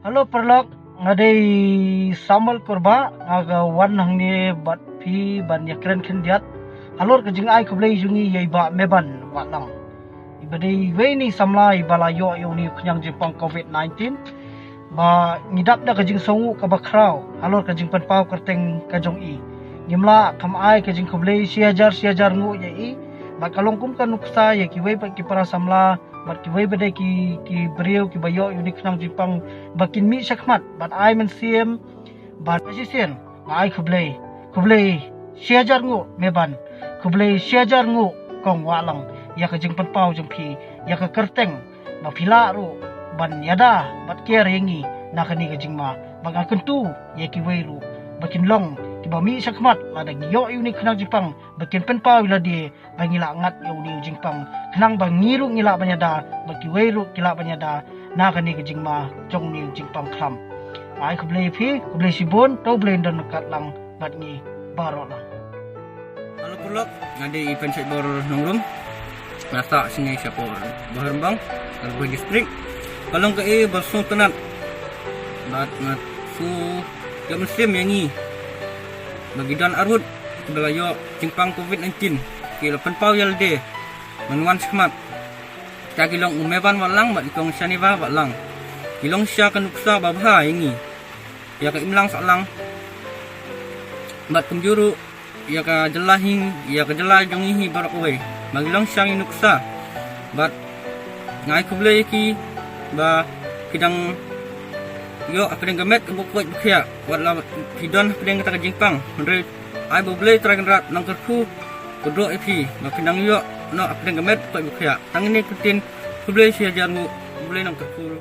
Halo perlok ngadai sambal kurba ngaga wan hangni bat pi ban yakren kendiat halor ke jing ai kublai jungi yai ba meban walang ibadai weni samla ibala yo ni kunyang jipang covid-19 ba ngidap da ke jing songu ka bakrau halor ke jing panpau kerteng kajong i nimla kam ai ke jing kublai siajar ngu yai ba kalongkum kan nuksa ya ki wei ba ki para samla bat ki wei badai ki beriu ki bayo uni knang jipang bakin mi sakmat bat ai men siem bat asisen ai kublai siajar ngu meban kublai siajar ngu kong walang ya ka jing panpau jing pi ya ka kerteng ba pila ru ban yada bat kier yengi nakani ka jing ma bang akentu ya ki wei ru bakin long ki ba mi sakmat lada yo uni knang jipang bakin panpau ila di bangila ngat uni jingpang kenang bang ngiru ngila banyada baki weiru kila banyada nakani ka jingma jong ni jingpang kram ai kublai phi kublai sibon to blender kat lang bat ni baro lang. Halo pulok ngade event sektor nongrum nasa sini siapa Baharembang Kalbu distrik kalong ke basung tenat bat ngat su ya musim yangi bagi dan arut belayo jingpang covid-19 kila penpau yalde manuan semat kilong umeban walang bat ikong syaniva walang kilong sya kanuksa babha yangi ya ka imlang salang bat kumjuru ya ka jelahing ya ka jelah jongihi barakwe magilong syang inuksa bat ngai kublai ki ba kidang yo apeng gamet bukoi bukhya wala hidon apeng ta jingpang menre ai boblei tragenrat nang kerku kudo epi makidang yo no apeng gamet bukhya tangini kutin kublai sia jangu kublai nang kerku